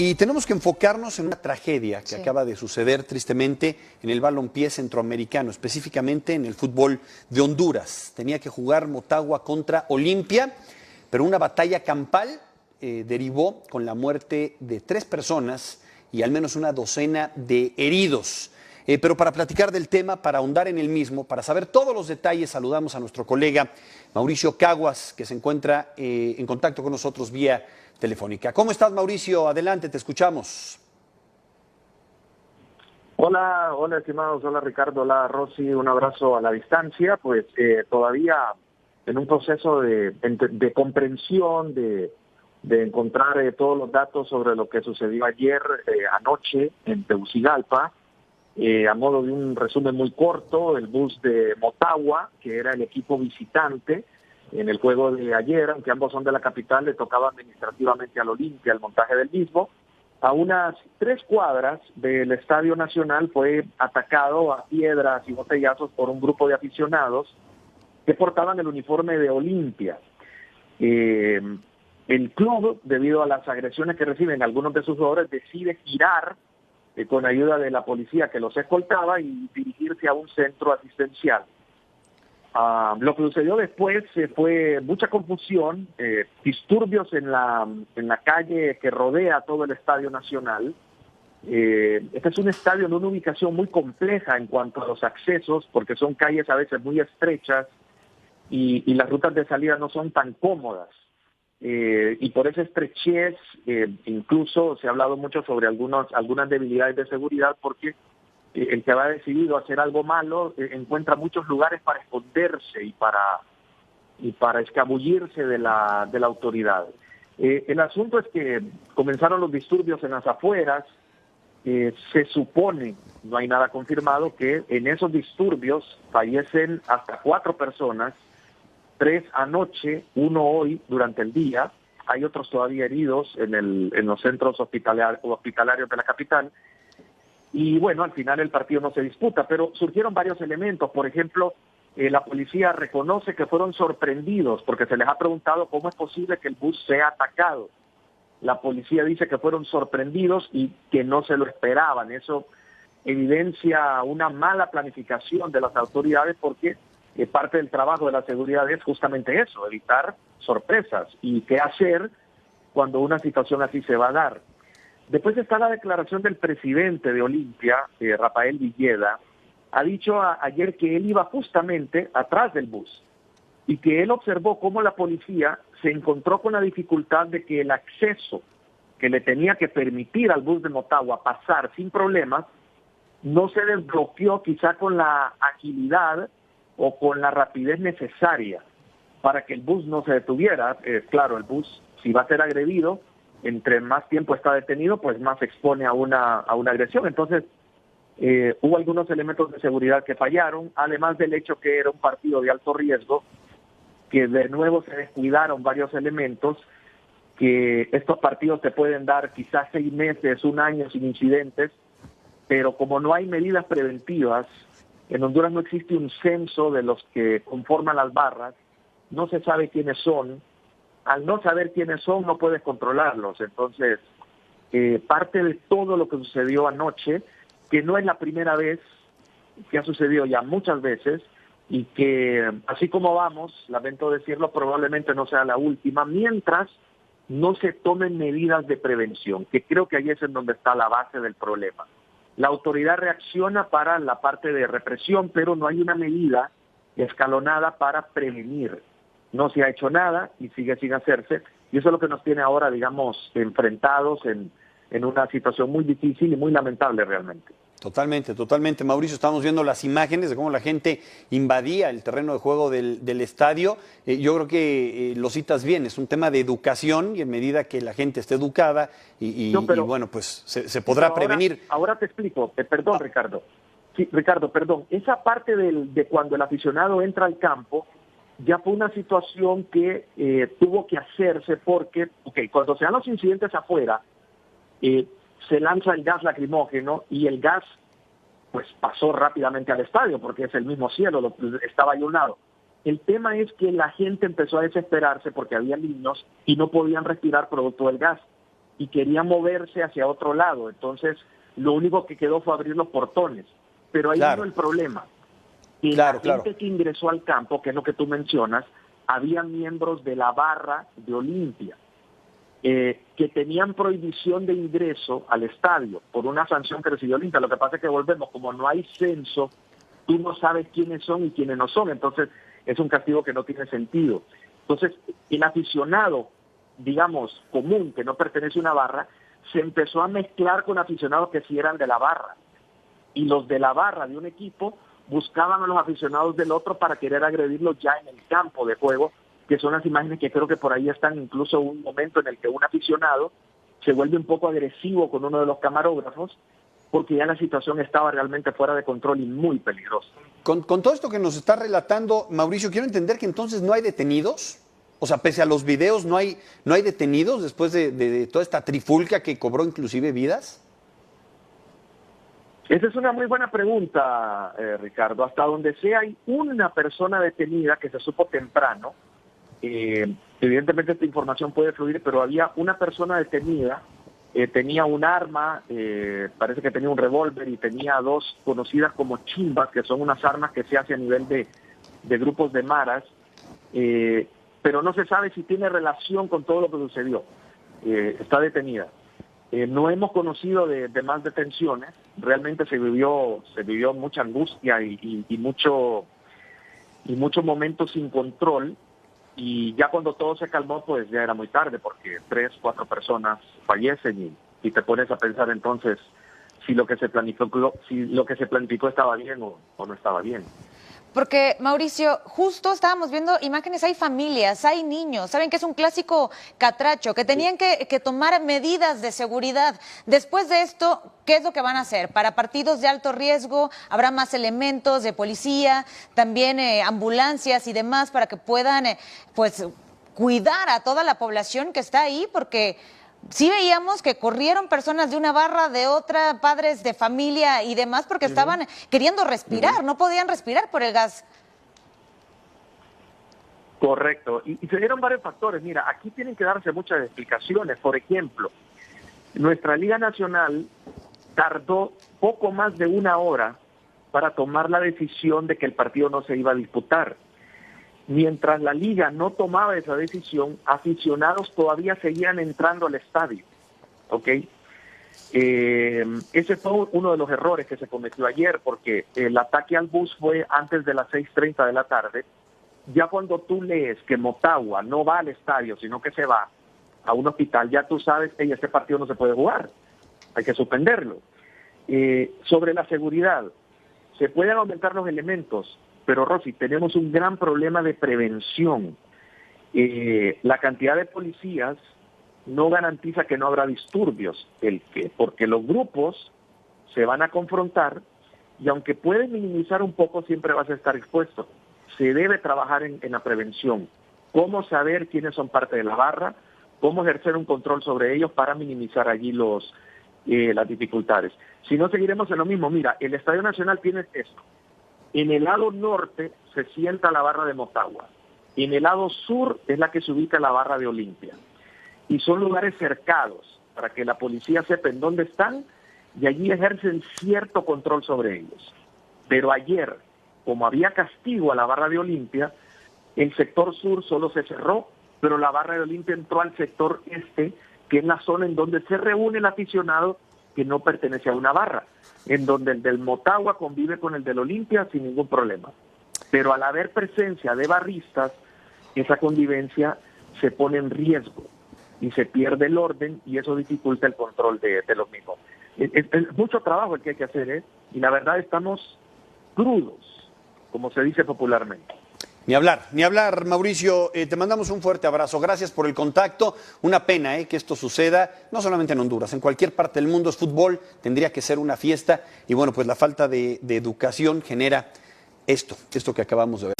Y tenemos que enfocarnos en una tragedia que acaba de suceder tristemente en el balompié centroamericano, específicamente en el fútbol de Honduras. Tenía que jugar Motagua contra Olimpia, pero una batalla campal derivó con la muerte de 3 personas y al menos una docena de heridos. Pero para platicar del tema, para ahondar en el mismo, para saber todos los detalles, saludamos a nuestro colega Mauricio Caguas, que se encuentra en contacto con nosotros vía telefónica. ¿Cómo estás, Mauricio? Adelante, te escuchamos. Hola, estimados, hola Ricardo, hola Rosy, un abrazo a la distancia. Pues todavía en un proceso de comprensión, de encontrar todos los datos sobre lo que sucedió ayer, anoche en Tegucigalpa. A modo de un resumen muy corto, el bus de Motagua, que era el equipo visitante en el juego de ayer, aunque ambos son de la capital, le tocaba administrativamente al Olimpia el montaje del mismo. A unas 3 cuadras del Estadio Nacional fue atacado a piedras y botellazos por un grupo de aficionados que portaban el uniforme de Olimpia. El club, debido a las agresiones que reciben algunos de sus jugadores, decide girar con ayuda de la policía que los escoltaba y dirigirse a un centro asistencial. Lo que sucedió después fue mucha confusión, disturbios en la calle que rodea todo el Estadio Nacional. Este es un estadio en una ubicación muy compleja en cuanto a los accesos, porque son calles a veces muy estrechas y las rutas de salida no son tan cómodas. Y por esa estrechez, incluso se ha hablado mucho sobre algunas debilidades de seguridad, porque el que ha decidido hacer algo malo encuentra muchos lugares para esconderse y para escabullirse de la autoridad. El asunto es que comenzaron los disturbios en las afueras. Se supone, no hay nada confirmado, que en esos disturbios fallecen hasta 4 personas, 3 anoche, 1 hoy durante el día. Hay otros todavía heridos en los centros hospitalarios de la capital. Y bueno, al final el partido no se disputa, pero surgieron varios elementos. Por ejemplo, la policía reconoce que fueron sorprendidos porque se les ha preguntado cómo es posible que el bus sea atacado. La policía dice que fueron sorprendidos y que no se lo esperaban. Eso evidencia una mala planificación de las autoridades, porque parte del trabajo de la seguridad es justamente eso, evitar sorpresas y qué hacer cuando una situación así se va a dar. Después está la declaración del presidente de Olimpia, Rafael Villeda. Ha dicho ayer que él iba justamente atrás del bus y que él observó cómo la policía se encontró con la dificultad de que el acceso que le tenía que permitir al bus de Motagua pasar sin problemas no se desbloqueó quizá con la agilidad o con la rapidez necesaria para que el bus no se detuviera. Claro, el bus, si va a ser agredido, entre más tiempo está detenido, pues más se expone a una agresión. Entonces, hubo algunos elementos de seguridad que fallaron, además del hecho que era un partido de alto riesgo, que de nuevo se descuidaron varios elementos, que estos partidos te pueden dar quizás 6 meses, 1 año sin incidentes, pero como no hay medidas preventivas, en Honduras no existe un censo de los que conforman las barras, no se sabe quiénes son. Al no saber quiénes son, no puedes controlarlos. Entonces, parte de todo lo que sucedió anoche, que no es la primera vez, que ha sucedido ya muchas veces, y que así como vamos, lamento decirlo, probablemente no sea la última, mientras no se tomen medidas de prevención, que creo que ahí es en donde está la base del problema. La autoridad reacciona para la parte de represión, pero no hay una medida escalonada para prevenir. No se ha hecho nada y sigue sin hacerse, y eso es lo que nos tiene ahora, digamos, enfrentados en una situación muy difícil y muy lamentable realmente. Totalmente, totalmente. Mauricio, estamos viendo las imágenes de cómo la gente invadía el terreno de juego del estadio. Yo creo que lo citas bien, es un tema de educación, y en medida que la gente esté educada y bueno, pues se podrá prevenir. Ahora te explico, perdón Ricardo. Sí, Ricardo, perdón. Esa parte de cuando el aficionado entra al campo, ya fue una situación que tuvo que hacerse porque, cuando se dan los incidentes afuera, se lanza el gas lacrimógeno y el gas pues pasó rápidamente al estadio porque es el mismo cielo, estaba ahí a un lado. El tema es que la gente empezó a desesperarse porque había niños y no podían respirar producto del gas. y quería moverse hacia otro lado. Entonces, lo único que quedó fue abrir los portones. Pero ahí vino el problema. Y la gente que ingresó al campo, que es lo que tú mencionas, había miembros de la barra de Olimpia que tenían prohibición de ingreso al estadio por una sanción que recibió Olimpia. Lo que pasa es que volvemos, como no hay censo, tú no sabes quiénes son y quiénes no son. Entonces, es un castigo que no tiene sentido. Entonces, el aficionado, digamos, común, que no pertenece a una barra, se empezó a mezclar con aficionados que sí eran de la barra. Y los de la barra de un equipo buscaban a los aficionados del otro para querer agredirlos ya en el campo de juego, que son las imágenes que creo que por ahí están, incluso un momento en el que un aficionado se vuelve un poco agresivo con uno de los camarógrafos, porque ya la situación estaba realmente fuera de control y muy peligrosa. Con todo esto que nos está relatando, Mauricio, quiero entender que entonces no hay detenidos. O sea, pese a los videos, ¿no hay detenidos después de toda esta trifulca que cobró inclusive vidas? Esa es una muy buena pregunta, Ricardo. Hasta donde sea hay una persona detenida que se supo temprano. Evidentemente esta información puede fluir, pero había una persona detenida, tenía un arma, parece que tenía un revólver y tenía dos conocidas como chimbas, que son unas armas que se hacen a nivel de grupos de maras, pero no se sabe si tiene relación con todo lo que sucedió. Está detenida. No hemos conocido de más detenciones. Realmente se vivió mucha angustia y mucho momento sin control, y ya cuando todo se calmó, pues ya era muy tarde, porque 3, 4 personas fallecen y te pones a pensar entonces si lo que se planificó estaba bien o no estaba bien. Porque, Mauricio, justo estábamos viendo imágenes, hay familias, hay niños, saben que es un clásico catracho, que tenían que tomar medidas de seguridad. Después de esto, ¿qué es lo que van a hacer? Para partidos de alto riesgo, habrá más elementos de policía, también ambulancias y demás, para que puedan, pues, cuidar a toda la población que está ahí, porque sí veíamos que corrieron personas de una barra, de otra, padres de familia y demás, porque estaban queriendo respirar, no podían respirar por el gas. Correcto, y se dieron varios factores. Mira, aquí tienen que darse muchas explicaciones. Por ejemplo, nuestra Liga Nacional tardó poco más de 1 hora para tomar la decisión de que el partido no se iba a disputar. Mientras la liga no tomaba esa decisión, aficionados todavía seguían entrando al estadio, ¿ok? Ese fue uno de los errores que se cometió ayer, porque el ataque al bus fue antes de las 6:30 de la tarde. Ya cuando tú lees que Motagua no va al estadio, sino que se va a un hospital, ya tú sabes que este partido no se puede jugar, hay que suspenderlo. Sobre la seguridad, se pueden aumentar los elementos, pero Rosy, tenemos un gran problema de prevención. La cantidad de policías no garantiza que no habrá disturbios, porque los grupos se van a confrontar y aunque pueden minimizar un poco, siempre vas a estar expuesto. Se debe trabajar en la prevención. Cómo saber quiénes son parte de la barra, cómo ejercer un control sobre ellos para minimizar allí las dificultades. Si no, seguiremos en lo mismo. Mira, el Estadio Nacional tiene esto. En el lado norte se sienta la barra de Motagua. En el lado sur es la que se ubica la barra de Olimpia. Y son lugares cercados para que la policía sepa en dónde están y allí ejercen cierto control sobre ellos. Pero ayer, como había castigo a la barra de Olimpia, el sector sur solo se cerró, pero la barra de Olimpia entró al sector este, que es la zona en donde se reúne el aficionado que no pertenece a una barra, en donde el del Motagua convive con el del Olimpia sin ningún problema. Pero al haber presencia de barristas, esa convivencia se pone en riesgo y se pierde el orden y eso dificulta el control de los mismos. Es mucho trabajo el que hay que hacer, y la verdad estamos crudos, como se dice popularmente. Ni hablar, Mauricio, te mandamos un fuerte abrazo, gracias por el contacto, una pena que esto suceda, no solamente en Honduras, en cualquier parte del mundo es fútbol, tendría que ser una fiesta, y bueno, pues la falta de educación genera esto que acabamos de ver.